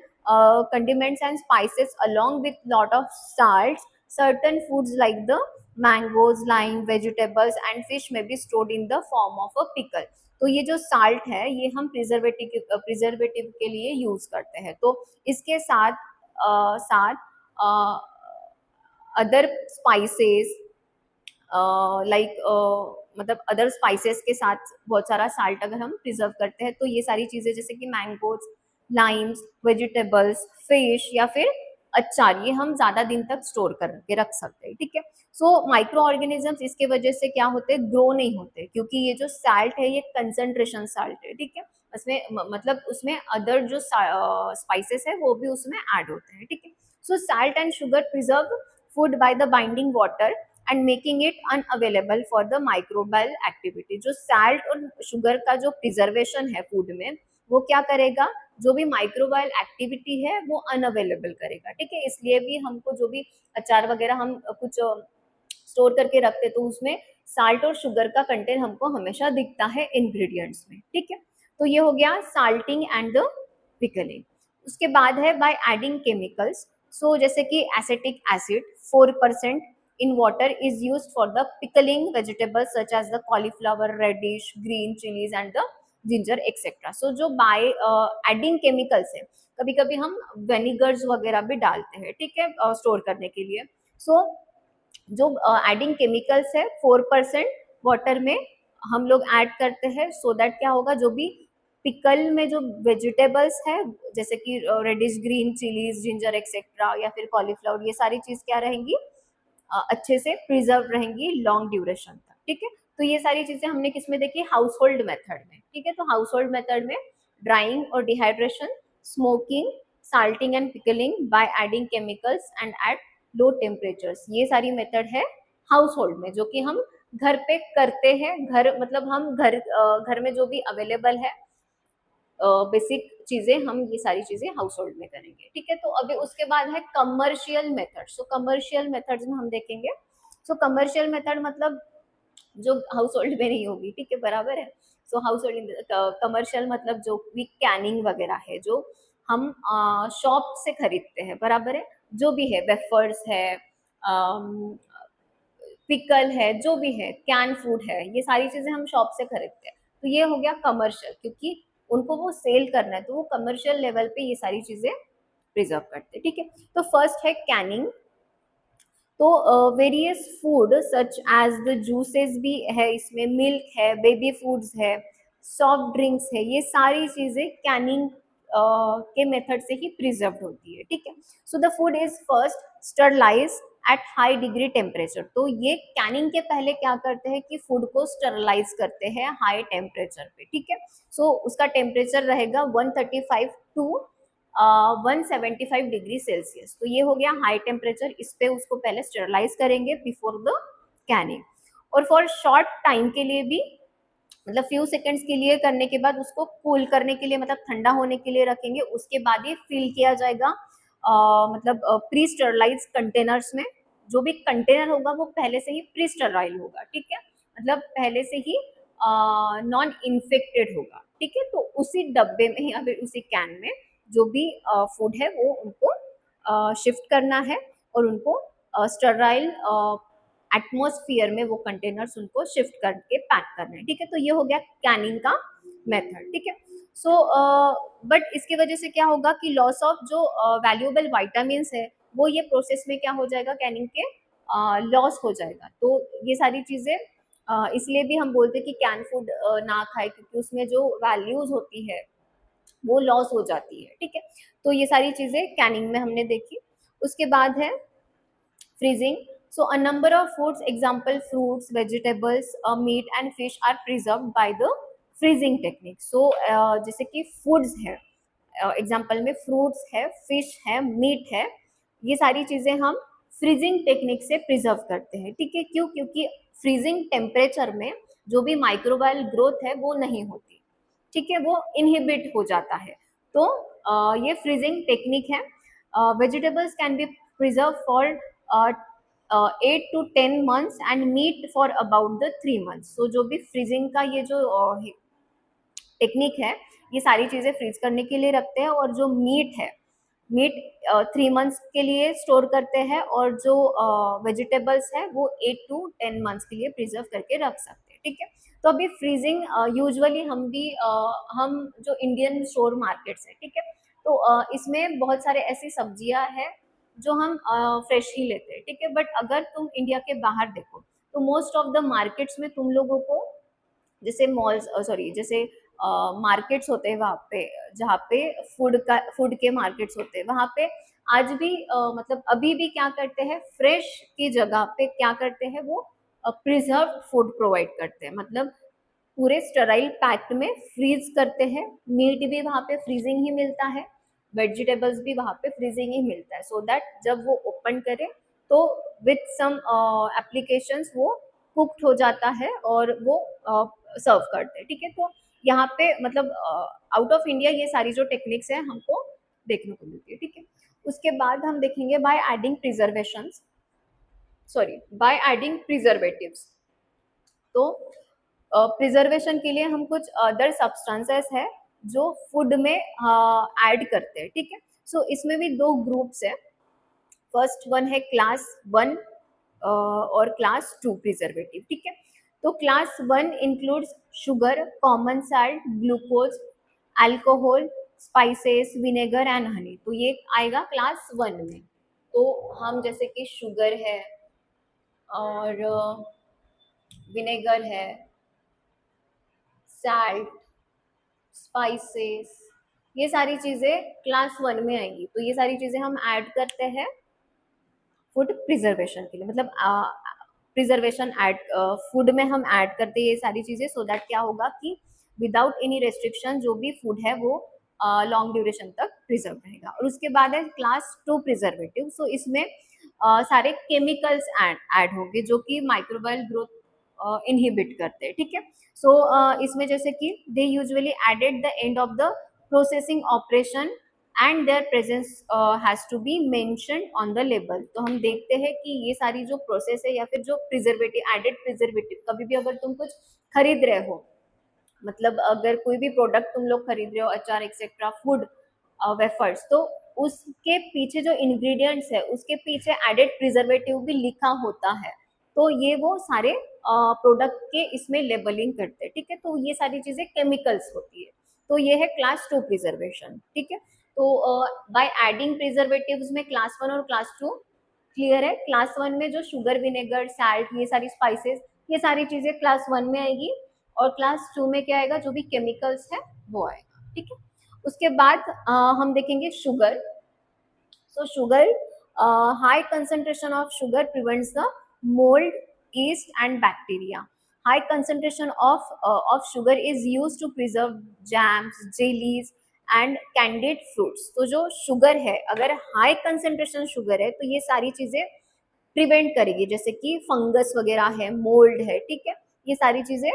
condiments and spices along with lot of salt. Certain foods like the mangoes, lime, vegetables and fish may be stored in the form of a pickle. तो ये जो साल्ट है ये हम प्रिजर्वेटिव के लिए यूज करते हैं। तो इसके साथ साथ अदर स्पाइसेस लाइक मतलब अदर स्पाइसेस के साथ बहुत सारा साल्ट अगर हम प्रिजर्व करते हैं, तो ये सारी चीजें जैसे कि मैंगोज, लाइम्स, वेजिटेबल्स, फिश या फिर अचार, ये हम ज्यादा दिन तक स्टोर करके रख सकते हैं, ठीक है। सो माइक्रो ऑर्गेनिजम्स इसके वजह से क्या होते हैं, ग्रो नहीं होते, क्योंकि ये जो साल्ट है ये कंसंट्रेशन साल्ट है, ठीक है। उसमें मतलब उसमें अदर जो स्पाइसेस है वो भी उसमें ऐड होते हैं, ठीक है। So salt and sugar preserve food by the binding water and making it unavailable for the microbial activity. जो साल्ट और शुगर का जो प्रिजर्वेशन है फूड में, वो क्या करेगा, जो भी माइक्रोबायल एक्टिविटी है वो अनअवेलेबल करेगा, ठीक है। इसलिए भी हमको जो भी अचार वगैरह हम कुछ स्टोर करके रखते तो उसमें साल्ट और शुगर का कंटेंट हमको हमेशा दिखता है इंग्रेडिएंट्स में, ठीक है। तो ये हो गया साल्टिंग एंड द पिकलिंग। उसके बाद है बाय एडिंग केमिकल्स। सो जैसे कि acetic acid 4% in water is used for the pickling vegetables such as the cauliflower, radish, green chilies and the ginger etc. So जो by adding chemicals है, कभी कभी हम वेनिगर्स वगैरह भी डालते हैं, ठीक है, स्टोर करने के लिए। सो जो एडिंग केमिकल्स है 4% वाटर में हम लोग ऐड करते हैं, सो दैट क्या होगा, जो भी पिकल में जो वेजिटेबल्स है जैसे कि radish, green chillies, ginger etcetera या फिर कॉलीफ्लावर, ये सारी चीज क्या रहेंगी, अच्छे से प्रिजर्व रहेंगी लॉन्ग ड्यूरेशन तक, ठीक है। तो ये सारी चीजें हमने किसमें देखी, हाउस होल्ड मेथड में, ठीक है। तो हाउस होल्ड मेथड में ड्राइंग और dehydration, smoking, salting and pickling by adding chemicals and at low temperatures, ये सारी मेथड है हाउस होल्ड में, जो कि हम घर पे करते हैं। घर मतलब हम घर में जो भी अवेलेबल है बेसिक चीजें, हम ये सारी चीजें हाउस होल्ड में करेंगे, ठीक है। तो अभी उसके बाद है कमर्शियल मेथड। सो कमर्शियल मेथड्स में हम देखेंगे, सो कमर्शियल मेथड मतलब जो हाउस होल्ड में नहीं होगी, ठीक है, बराबर है। सो हाउस होल्ड कमर्शियल मतलब जो भी कैनिंग वगैरह है, जो हम शॉप से खरीदते हैं, बराबर है, जो भी है, वेफर्स है, पिकल है, जो भी है, कैन फूड है, ये सारी चीजें हम शॉप से खरीदते हैं। तो ये हो गया कमर्शियल, क्योंकि उनको वो सेल करना है, तो वो कमर्शियल लेवल पे ये सारी चीजें प्रिजर्व करते हैं, ठीक है। तो फर्स्ट है कैनिंग। तो various food such as the juices भी है इसमें, मिल्क है, बेबी फूड्स है, सॉफ्ट ड्रिंक्स है, ये सारी चीजें कैनिंग के मेथड से ही प्रिजर्व होती है, ठीक है। So the food is first sterilise at high degree temperature. तो ये कैनिंग के पहले क्या करते हैं कि फूड को स्टरलाइज करते हैं हाई टेम्परेचर पे, ठीक है। सो उसका टेम्परेचर रहेगा 135 टू 175 डिग्री सेल्सियस। तो ये हो गया हाई टेम्परेचर, इस पे उसको पहले स्टरलाइज करेंगे बिफोर द कैनिंग। और फॉर शॉर्ट टाइम के लिए भी, मतलब फ्यू सेकेंड्स के लिए करने के बाद उसको कूल करने के लिए, मतलब ठंडा होने के लिए रखेंगे, उसके बाद ये फिल किया जाएगा मतलब प्री स्टरलाइज कंटेनर्स में। जो भी कंटेनर होगा वो पहले से ही प्री स्टरलाइज होगा, ठीक है, मतलब पहले से ही नॉन इन्फेक्टेड होगा, ठीक है। तो उसी डब्बे में या फिर उसी कैन में जो भी फूड है वो उनको शिफ्ट करना है और उनको स्टरलाइज एटमॉस्फेयर में वो कंटेनर्स उनको शिफ्ट करके पैक करना है, ठीक है। तो ये हो गया कैनिंग का मेथड, ठीक है। सो बट इसकी वजह से क्या होगा कि लॉस ऑफ जो वैल्यूएबल विटामिन्स है वो ये प्रोसेस में क्या हो जाएगा, कैनिंग के लॉस हो जाएगा। तो ये सारी चीजें इसलिए भी हम बोलते हैं कि कैन फूड ना खाए, क्योंकि उसमें जो वैल्यूज होती है वो लॉस हो जाती है, ठीक है। तो ये सारी चीजें कैनिंग में हमने देखी। उसके बाद है freezing. So a number of foods, example fruits, vegetables, meat and fish are preserved by the freezing technique. So जैसे कि foods है, एग्जाम्पल में फ्रूट्स है, फिश है, मीट है, ये सारी चीजें हम फ्रीजिंग टेक्निक से प्रिजर्व करते हैं, ठीक है। क्यों? क्योंकि फ्रीजिंग टेम्परेचर में जो भी माइक्रोबायल ग्रोथ है वो नहीं होती, ठीक है, वो इनहिबिट हो जाता है। तो ये फ्रीजिंग टेक्निक है। Vegetables can be preserve for 8 to 10 months and meat for about the 3 months। तो जो भी फ्रीजिंग का ये जो टेक्निक है, ये सारी चीजें फ्रीज करने के लिए रखते हैं। और जो मीट है, मीट 3 मंथ्स के लिए स्टोर करते हैं, और जो वेजिटेबल्स है वो 8 to 10 months के लिए प्रिजर्व करके रख सकते हैं, ठीक है। तो अभी फ्रीजिंग यूजुअली हम जो इंडियन स्टोर मार्केट्स है, ठीक है, तो इसमें बहुत सारे ऐसी सब्जियां हैं जो हम फ्रेश ही लेते हैं, ठीक है। बट अगर तुम इंडिया के बाहर देखो तो मोस्ट ऑफ द मार्केट्स में तुम लोगों को, जैसे मॉल्स सॉरी जैसे मार्केट्स होते हैं वहाँ पे, जहाँ पे फूड के मार्केट्स होते हैं, वहाँ पे आज भी मतलब अभी भी क्या करते हैं, फ्रेश की जगह पे क्या करते हैं, वो प्रिजर्व फूड प्रोवाइड करते हैं। मतलब पूरे स्टेराइल पैक्ड में फ्रीज करते हैं। मीट भी वहाँ पे फ्रीजिंग ही मिलता है, वेजिटेबल्स भी वहाँ पे फ्रीजिंग ही मिलता है, सो दैट जब वो ओपन करें तो विथ सम एप्लीकेशंस वो कुक्ड हो जाता है और वो सर्व करते हैं, ठीक है। तो यहाँ पे मतलब आउट ऑफ इंडिया ये सारी जो टेक्निक्स है हमको देखने को मिलती है, ठीक है। उसके बाद हम देखेंगे by adding preservations, sorry by adding preservatives. तो प्रिजर्वेशन के लिए हम कुछ अदर सब्सटेंसेस है जो फूड में ऐड करते हैं, ठीक है। सो इसमें भी दो ग्रुप्स है। फर्स्ट वन है क्लास 1 और क्लास 2 प्रिजर्वेटिव, ठीक है। तो class 1 includes sugar, common salt, glucose, alcohol, spices, vinegar and honey. तो ये आएगा क्लास 1 में। तो हम जैसे कि शुगर है और विनेगर है, सैल्ट, स्पाइसेस, ये सारी चीजें क्लास 1 में आएंगी। तो ये सारी चीजें हम ऐड करते हैं फूड प्रिजर्वेशन के लिए, मतलब प्रिजर्वेशन ऐड फूड में हम ऐड करते हैं ये सारी चीजें, सो दैट क्या होगा कि विदाउट एनी रेस्ट्रिक्शन जो भी फूड है वो लॉन्ग ड्यूरेशन तक प्रिजर्व रहेगा। और उसके बाद है क्लास 2 प्रिजर्वेटिव। सो इसमें सारे केमिकल्स ऐड होंगे जो कि माइक्रोबायल ग्रोथ इनहिबिट करते हैं, ठीक है। सो इसमें जैसे कि they usually added the end of the processing operation and their presence has to be mentioned on the label. तो हम देखते हैं कि ये सारी जो प्रोसेस है या फिर जो प्रिजर्वेटिव, एडेड प्रिजर्वेटिव, कभी भी अगर तुम कुछ खरीद रहे हो, मतलब अगर कोई भी प्रोडक्ट तुम लोग खरीद रहे हो, अचार एक्सेट्रा, फूड, वेफर्स, तो उसके पीछे जो इंग्रेडिएंट्स है उसके पीछे एडेड प्रिजर्वेटिव भी लिखा होता है। तो ये वो सारे प्रोडक्ट के इसमें लेबलिंग करते हैं, ठीक है। तो ये सारी चीजें केमिकल्स होती है। तो ये है क्लास 2 प्रिजर्वेशन, ठीक है। तो बाय एडिंग प्रिजर्वेटिव्स में क्लास 1 और क्लास 2 क्लियर है। क्लास 1 में जो शुगर, विनेगर, साल्ट, ये सारी स्पाइसेस, ये सारी चीजें क्लास 1 में आएगी, और क्लास 2 में क्या आएगा, जो भी केमिकल्स है वो आएगा, ठीक है। उसके बाद हम देखेंगे sugar. So sugar, high concentration of sugar prevents the mould, yeast and bacteria. High concentration of sugar is used to preserve jams, jellies and candied fruits. तो जो शुगर है, अगर हाई कंसंट्रेशन शुगर है तो ये सारी चीजें प्रिवेंट करेगी, जैसे कि फंगस वगैरह है, मोल्ड है, ठीक है, ये सारी चीजें,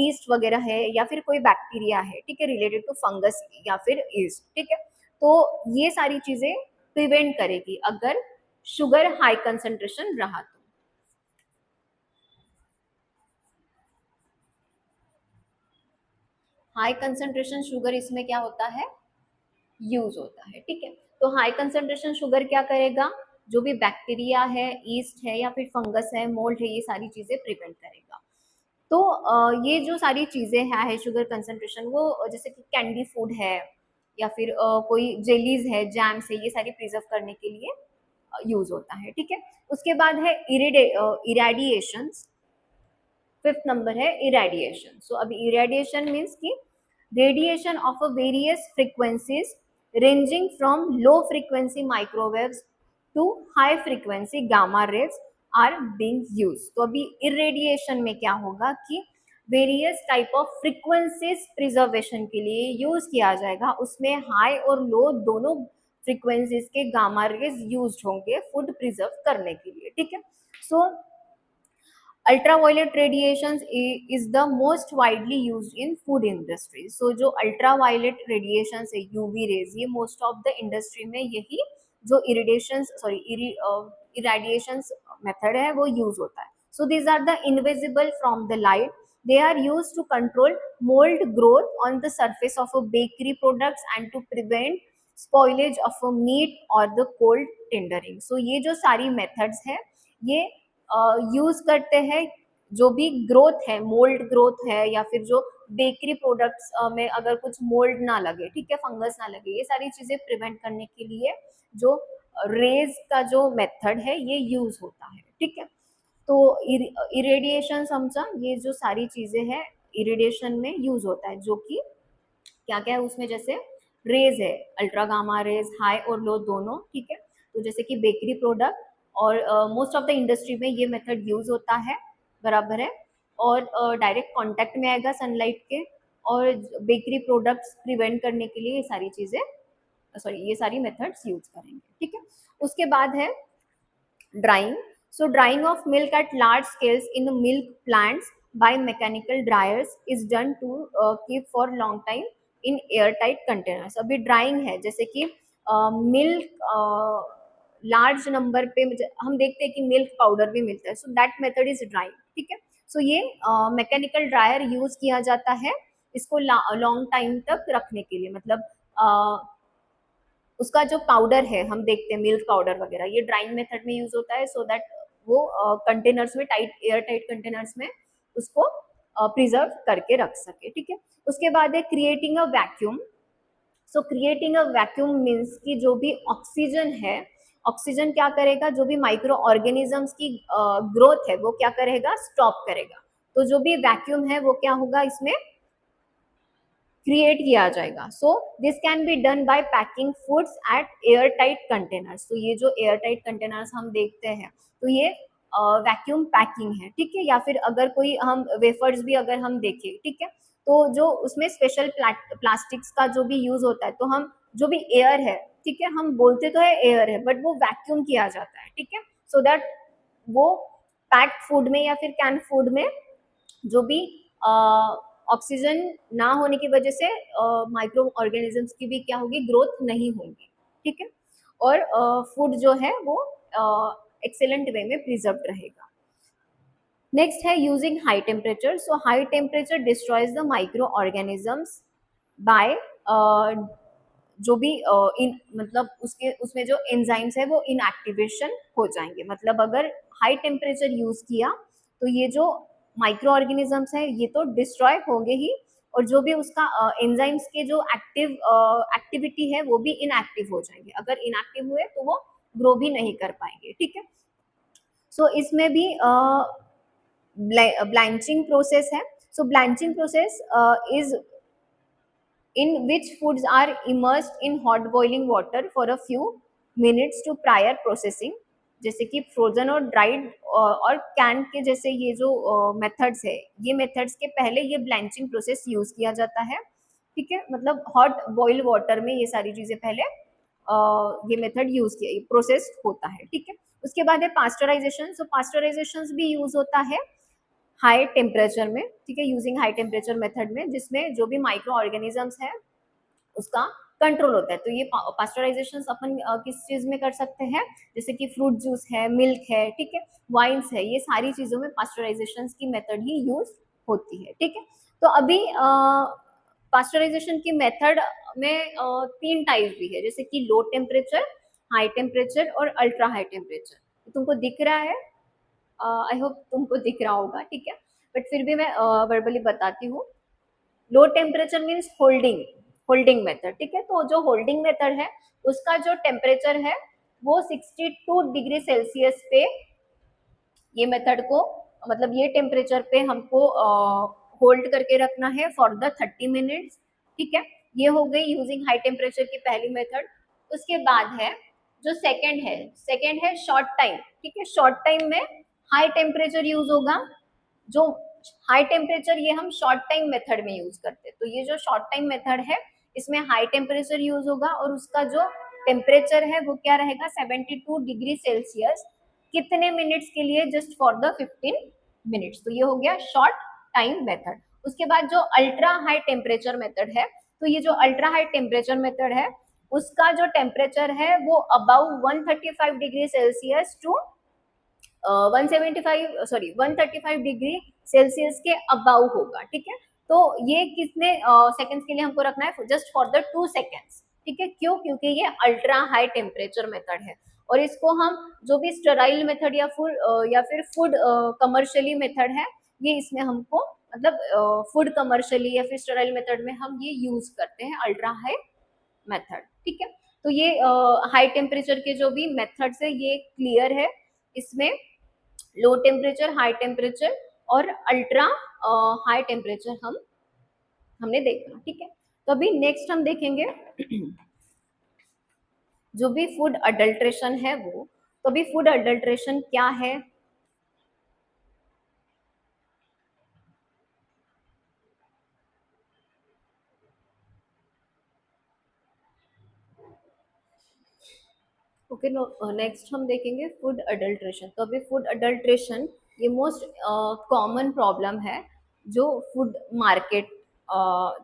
ईस्ट वगैरह है या फिर कोई बैक्टीरिया है, ठीक है, रिलेटेड टू फंगस या फिर ईस्ट, ठीक है। तो ये सारी चीजें प्रिवेंट करेगी अगर शुगर हाई कंसंट्रेशन रहा तो। हाई कंसंट्रेशन शुगर इसमें क्या होता है, यूज होता है, ठीक है। तो हाई कंसंट्रेशन शुगर क्या करेगा, जो भी बैक्टीरिया है, ईस्ट है या फिर फंगस है, मोल्ड है, ये सारी चीजें प्रिवेंट करेगा। तो ये जो सारी चीजें हैं हाई शुगर कंसंट्रेशन, वो जैसे कि कैंडी फूड है या फिर कोई जेलीज है, जैम्स है, ये सारी प्रिजर्व करने के लिए यूज होता है, ठीक है। उसके बाद है इरेडिएशन। फिफ्थ नंबर है इरेडिएशन। सो अभी इरेडिएशन मीन्स की radiation of a various frequencies ranging from low frequency microwaves to high frequency gamma rays are being use. तो अभी इरेडिएशन में क्या होगा कि various type of frequencies preservation के लिए यूज किया जाएगा, उसमें हाई और लो दोनों फ्रीक्वेंसीज के गामा रेज यूज होंगे फूड प्रिजर्व करने के लिए, ठीक है। सो ultraviolet radiations is the most widely used in food industry. So जो ultraviolet radiations है, UV rays, ये most of the industry में यही जो irradiations method है वो use होता है. So these are the invisible from the light. They are used to control mold growth on the surface of a bakery products and to prevent spoilage of a meat or the cold tendering. So ये जो सारी methods है ये यूज करते हैं जो भी ग्रोथ है, मोल्ड ग्रोथ है या फिर जो बेकरी प्रोडक्ट्स में अगर कुछ मोल्ड ना लगे, ठीक है, फंगस ना लगे, ये सारी चीजें प्रिवेंट करने के लिए जो रेज का जो मेथड है ये यूज होता है, ठीक है। तो इरेडिएशन समझा, ये जो सारी चीजें हैं इरेडिएशन में यूज होता है, जो कि क्या क्या है उसमें, जैसे रेज है, अल्ट्रा गामा रेज, हाई और लो दोनों, ठीक है। तो जैसे कि बेकरी प्रोडक्ट और मोस्ट ऑफ द इंडस्ट्री में ये मेथड यूज होता है, बराबर है। और डायरेक्ट कांटेक्ट में आएगा सनलाइट के, और बेकरी प्रोडक्ट्स प्रिवेंट करने के लिए ये सारी चीजें ये सारी मेथड्स यूज करेंगे, ठीक है। उसके बाद है drawing. So drying of milk at large scales in the milk plants by mechanical dryers is done to keep for long time in airtight containers. अभी ड्राइंग है, जैसे कि मिल्क लार्ज नंबर पे हम देखते हैं कि मिल्क पाउडर भी मिलता है, so that method is drawing, ठीक है। सो ये मैकेनिकल ड्रायर यूज किया जाता है इसको लॉन्ग टाइम तक रखने के लिए, मतलब उसका जो पाउडर है हम देखते हैं मिल्क पाउडर वगैरह, ये ड्राइंग मेथड में यूज होता है, सो दैट वो कंटेनर्स में एयर टाइट कंटेनर्स में उसको प्रिजर्व करके रख सके, ठीक है। उसके बाद है creating a vacuum. So creating a vacuum means कि जो भी ऑक्सीजन है, ऑक्सीजन क्या करेगा, जो भी माइक्रो ऑर्गेनिजम्स की ग्रोथ है वो क्या करेगा, स्टॉप करेगा। तो जो भी वैक्यूम है वो क्या होगा, इसमें क्रिएट किया जाएगा। So this can be done by packing foods at air tight containers. तो ये जो एयर टाइट कंटेनर्स हम देखते हैं तो ये वैक्यूम पैकिंग है, ठीक है। या फिर अगर कोई हम वेफर्स भी अगर हम देखें, ठीक है, तो जो उसमें स्पेशल प्लास्टिक्स का जो भी यूज होता है, तो हम जो भी एयर है, ठीक है, हम बोलते तो है एयर है बट वो वैक्यूम किया जाता है, ठीक है, सो दैट वो पैक्ड फूड में या फिर कैन फूड में जो भी ऑक्सीजन ना होने की वजह से माइक्रो ऑर्गेनिजम्स की भी क्या होगी, ग्रोथ नहीं होगी, ठीक है। और फूड जो है वो एक्सेलेंट वे में प्रिजर्व रहेगा। नेक्स्ट है using high temperature. So high temperature destroys the micro organisms by जो भी इन मतलब उसमें जो एंजाइम्स है वो इनएक्टिवेशन हो जाएंगे। मतलब अगर हाई टेम्परेचर यूज किया तो ये जो माइक्रो ऑर्गेनिजम्स है ये तो डिस्ट्रॉय होंगे ही, और जो भी उसका एंजाइम्स के जो एक्टिविटी है वो भी इनएक्टिव हो जाएंगे। अगर इनएक्टिव हुए तो वो ग्रो भी नहीं कर पाएंगे, ठीक है। सो इसमें भी ब्लैंचिंग प्रोसेस है। So blanching process is in which foods are immersed in hot boiling water for a few minutes to prior processing, जैसे कि फ्रोजन और ड्राइड और कैन के जैसे ये जो मेथड्स है, ये मेथड्स के पहले ये ब्लैंचिंग प्रोसेस यूज किया जाता है, ठीक है। मतलब हॉट बॉइल वाटर में ये सारी चीजें पहले ये मेथड यूज किया, प्रोसेस होता है, ठीक है। उसके बाद है पास्चराइजेशन। सो पास्चराइजेशन भी यूज होता है हाई टेम्परेचर में, ठीक है, यूजिंग हाई टेम्परेचर मेथड में, जिसमें जो भी माइक्रो ऑर्गेनिजम्स है उसका कंट्रोल होता है। तो ये पास्चराइजेशन अपन किस चीज में कर सकते हैं, जैसे कि फ्रूट जूस है, मिल्क है, ठीक है, वाइन्स है, ये सारी चीजों में पास्चराइजेशन की मेथड ही यूज होती है, ठीक है। तो अभी पास्चराइजेशन की मेथड में तीन टाइप भी है, जैसे कि लो टेम्परेचर, हाई टेम्परेचर और अल्ट्रा हाई टेम्परेचर। तुमको दिख रहा है? आई होप तुमको दिख रहा होगा, ठीक है, बट फिर भी मैं वर्बली बताती हूँ। Low temperature means holding, holding method, ठीक है। तो जो होल्डिंग मेथड है उसका जो टेम्परेचर है वो 62 डिग्री सेल्सियस पे ये मेथड को, मतलब ये टेम्परेचर पे हमको होल्ड करके रखना है फॉर द 30 मिनट्स, ठीक है। ये हो गई यूजिंग हाई टेम्परेचर की पहली मेथड। उसके बाद है जो सेकेंड है शॉर्ट टाइम, ठीक है। शॉर्ट टाइम में हाई टेम्परेचर यूज होगा। जो हाई टेम्परेचर ये हम शॉर्ट टाइम मेथड में यूज करते हैं, तो ये जो शॉर्ट टाइम मेथड है इसमें हाई टेम्परेचर यूज होगा और उसका जो टेम्परेचर है वो क्या रहेगा 72 डिग्री सेल्सियस। कितने मिनट्स के लिए? Just for the 15 minutes. तो ये हो गया शॉर्ट टाइम मेथड। उसके बाद जो अल्ट्रा हाई टेम्परेचर मेथड है, तो ये जो अल्ट्रा हाई टेम्परेचर मेथड है उसका जो टेम्परेचर है वो about 135 degree Celsius to 135 degree Celsius के अबाउ होगा, ठीक है। तो ये कितने सेकेंड्स के लिए हमको रखना है? जस्ट फॉर द 2 सेकेंड्स, ठीक है। क्यों? क्योंकि ये अल्ट्रा हाई टेम्परेचर मेथड है और इसको हम जो भी स्टेराइल मेथड या फिर फूड कमर्शियली मेथड है, ये इसमें हमको मतलब फूड कमर्शियली या फिर स्टेराइल मेथड में हम ये यूज करते हैं अल्ट्रा हाई मेथड, ठीक है। तो ये हाई टेम्परेचर के जो भी मेथड्स है ये क्लियर है। इसमें लो टेम्परेचर, हाई टेम्परेचर और अल्ट्रा हाई टेम्परेचर हमने देखा, ठीक है। तो अभी नेक्स्ट हम देखेंगे जो भी फूड अडल्ट्रेशन है वो। तो अभी फूड अडल्ट्रेशन क्या है? ओके, नेक्स्ट हम देखेंगे फूड अडल्ट्रेशन। तो अभी फूड अडल्ट्रेशन ये मोस्ट कॉमन प्रॉब्लम है जो फूड मार्केट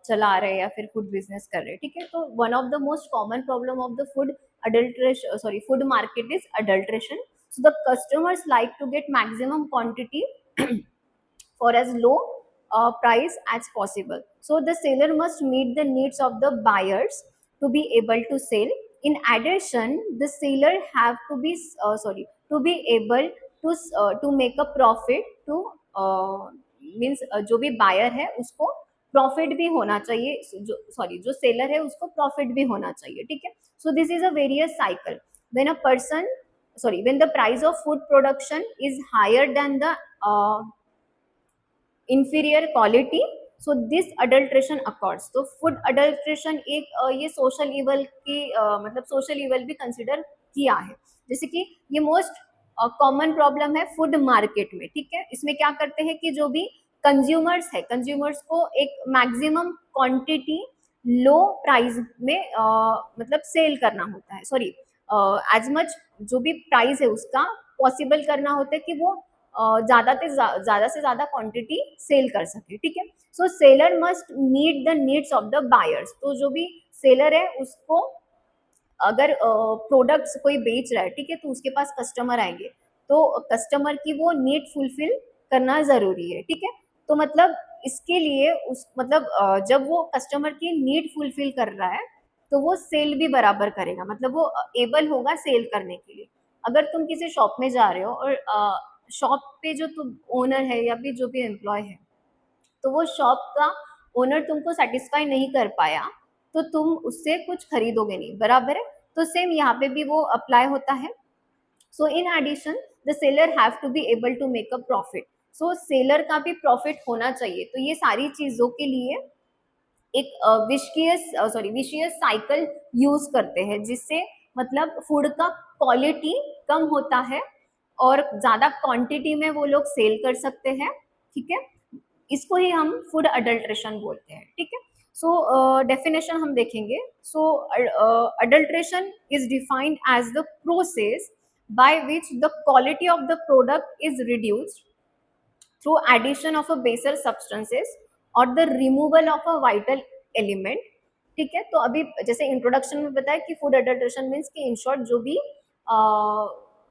चला रहे हैं या फिर फूड बिजनेस कर रहे हैं, ठीक है। तो one of the most common problem of the food adulteration, sorry, food market is adulteration. So the customers like to get maximum quantity for as low price as possible. So the seller must meet the needs of the buyers to be able to sell. In addition, the seller have to be to be able to make a profit to means जो भी buyer है उसको प्रॉफिट भी होना चाहिए, जो सेलर है उसको प्रॉफिट भी होना चाहिए, ठीक है। So this is a various cycle when a person when the price of food production is higher than the inferior quality, so this adulteration occurs. तो फूड अडल्ट्रेशन एक ये सोशल इवल की मतलब सोशल इवल भी कंसिडर किया है। जैसे कि ये मोस्ट कॉमन प्रॉब्लम है फूड मार्केट में, ठीक है। इसमें क्या करते हैं कि जो भी कंज्यूमर्स है, कंज्यूमर्स को एक मैक्सिमम क्वांटिटी लो प्राइस में मतलब सेल करना होता है, सॉरी, एज मच जो भी प्राइस है उसका पॉसिबल करना होता है कि वो ज़्यादा से ज़्यादा क्वांटिटी सेल कर सके, ठीक है। So seller must meet the needs of the buyers. तो जो भी सेलर है उसको अगर प्रोडक्ट्स कोई बेच रहा है, ठीक है, तो उसके पास कस्टमर आएंगे तो कस्टमर की वो नीड फुलफिल करना ज़रूरी है, ठीक है। तो मतलब इसके लिए उस मतलब जब वो कस्टमर की नीड फुलफिल कर रहा है तो वो सेल भी बराबर करेगा, मतलब वो एबल होगा सेल करने के लिए। अगर तुम किसी शॉप में जा रहे हो और शॉप पे जो तुम ओनर है या फिर जो भी एम्प्लॉय है तो वो शॉप का ओनर तुमको सेटिस्फाई नहीं कर पाया तो तुम उससे कुछ खरीदोगे नहीं, बराबर है। तो सेम यहाँ पे भी वो अप्लाई होता है। So in addition the seller have to be able to make a profit. So seller का भी प्रॉफिट होना चाहिए। तो ये सारी चीज़ों के लिए एक विशियस साइकिल यूज करते हैं जिससे मतलब फूड का क्वालिटी कम होता है और ज़्यादा क्वांटिटी में वो लोग सेल कर सकते हैं, ठीक है। इसको ही हम फूड अडल्ट्रेशन बोलते हैं, ठीक है। सो डेफिनेशन हम देखेंगे। So adulteration is defined as the process by which the quality of the product is reduced through addition of a baser substances or the removal of a vital element, ठीक है। तो अभी जैसे इंट्रोडक्शन में बताया कि फूड अडल्ट्रेशन मीन्स कि इन शॉर्ट जो भी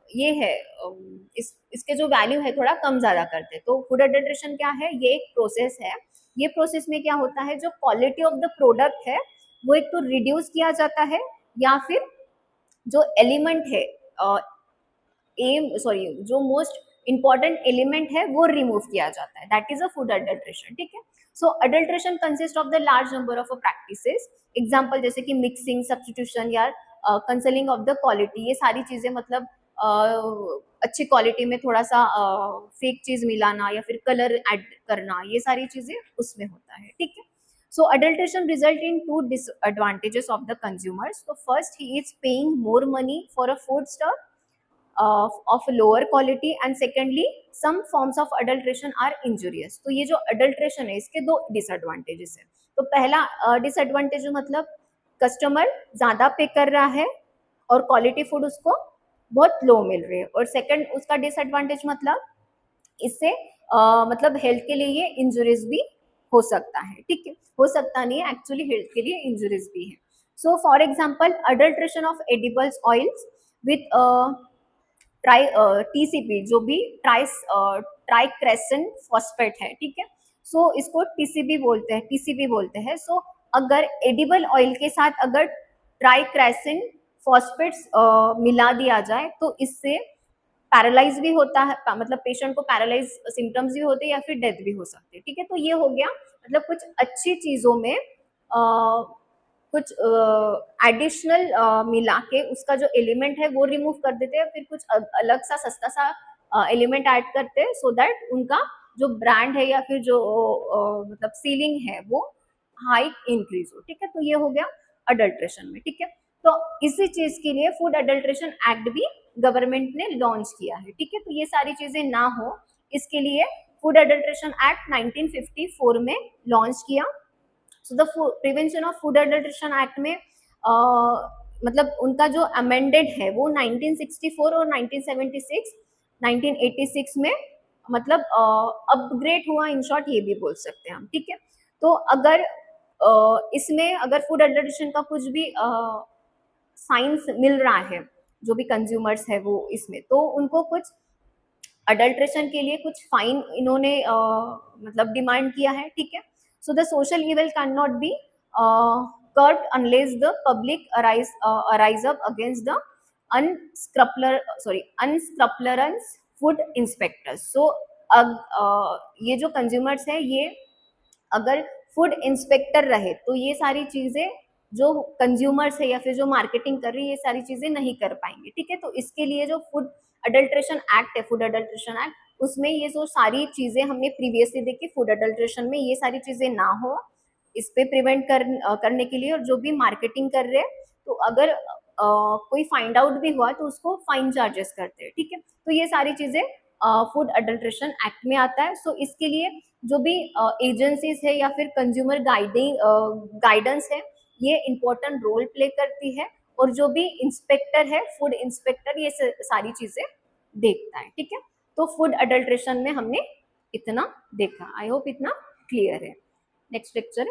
ये है इसके जो वैल्यू है थोड़ा कम ज़्यादा करते हैं। तो फूड अडल्ट्रेशन क्या है? ये एक प्रोसेस है। ये प्रोसेस में क्या होता है, जो क्वालिटी ऑफ द प्रोडक्ट है वो एक तो रिड्यूस किया जाता है या फिर जो एलिमेंट है, जो मोस्ट इंपॉर्टेंट एलिमेंट है वो रिमूव किया जाता है, that is a food adulteration, ठीक है। So adulteration consist of the large number of practices, example जैसे कि मिक्सिंग, सब्स्टिट्यूशन या कंसलिंग ऑफ द क्वालिटी, ये सारी चीजें मतलब अच्छी क्वालिटी में थोड़ा सा फेक चीज मिलाना या फिर कलर ऐड करना, ये सारी चीजें उसमें होता है, ठीक है। So adulteration result in two disadvantages of the consumers. So first, he is paying more money for a foodstuff of lower quality, and secondly, some forms of adulteration are injurious. तो ये जो adulteration है इसके दो disadvantages है। तो पहला disadvantage मतलब कस्टमर ज्यादा पे कर रहा है और क्वालिटी फूड उसको बहुत लो मिल रही है, और सेकंड उसका डिसएडवांटेज मतलब इससे मतलब हेल्थ के लिए ये इंजुरीज भी हो सकता है, ठीक है। हो सकता नहीं है, एक्चुअली हेल्थ के लिए इंजुरीज भी है। So for example adulteration of edibles oils with try TCP, जो भी ट्राइक्रेसन फॉस्फेट है, ठीक है। सो इसको टीसीपी बोलते हैं, टीसीपी बोलते हैं। सो अगर एडिबल ऑयल के साथ अगर ट्राइक्रेसन फॉस्फेट्स मिला दिया जाए तो इससे पैरालाइज भी होता है, मतलब पेशेंट को पैरालाइज सिम्टम्स भी होते हैं या फिर डेथ भी हो सकती है, ठीक है। तो ये हो गया मतलब कुछ अच्छी चीजों में कुछ एडिशनल मिला के उसका जो एलिमेंट है वो रिमूव कर देते हैं, फिर कुछ अलग सा सस्ता सा एलिमेंट ऐड करते हैं, सो दैट उनका जो ब्रांड है या फिर जो मतलब सीलिंग है वो हाई इंक्रीज हो, ठीक है। तो ये हो गया अडल्ट्रेशन में, ठीक है। तो इसी चीज के लिए फूड अडल्ट्रेशन एक्ट भी गवर्नमेंट ने लॉन्च किया है, ठीक है। तो ये सारी चीजें ना हो इसके लिए फूड अडल्ट्रेशन एक्ट 1954 में लॉन्च किया। So the prevention of food adulteration act में मतलब उनका जो अमेंडेड है वो 1964 और 1976 1986 में मतलब अपग्रेड हुआ, इन शॉर्ट ये भी बोल सकते हैं हम, ठीक है। तो अगर इसमें अगर फूड अडल्ट्रेशन का कुछ भी साइंस मिल रहा है, जो भी कंज्यूमर्स है वो इसमें, तो उनको कुछ अडल्ट्रेशन के लिए कुछ फाइन इन्होंने मतलब डिमांड किया है, ठीक है। So the social evil can not be curbed unless the public arise up against the unscrupulous food inspectors. So ये जो कंज्यूमर्स है ये अगर फूड इंस्पेक्टर रहे तो ये सारी चीजें जो कंज्यूमर्स है या फिर जो मार्केटिंग कर रही है ये सारी चीजें नहीं कर पाएंगे, ठीक है। तो इसके लिए जो फूड अडल्ट्रेशन एक्ट है, फूड अडल्ट्रेशन एक्ट, उसमें ये जो सारी चीजें हमने प्रीवियसली देखी फूड अडल्ट्रेशन में, ये सारी चीजें ना हो इस पे प्रिवेंट करने के लिए, और जो भी मार्केटिंग कर रहे हैं तो अगर कोई फाइंड आउट भी हुआ तो उसको फाइन चार्जेस करते हैं, ठीक है। तो ये सारी चीजें फूड अडल्ट्रेशन एक्ट में आता है। सो इसके लिए जो भी एजेंसीज है या फिर कंज्यूमर गाइडेंस है ये इम्पोर्टेंट रोल प्ले करती है, और जो भी इंस्पेक्टर है फूड इंस्पेक्टर ये सारी चीजें देखता है, ठीक है। तो फूड अडल्ट्रेशन में हमने इतना देखा, आई होप इतना क्लियर है। नेक्स्ट लेक्चर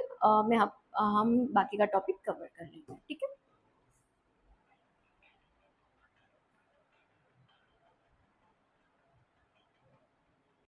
में हम बाकी का टॉपिक कवर कर लेंगे, ठीक है।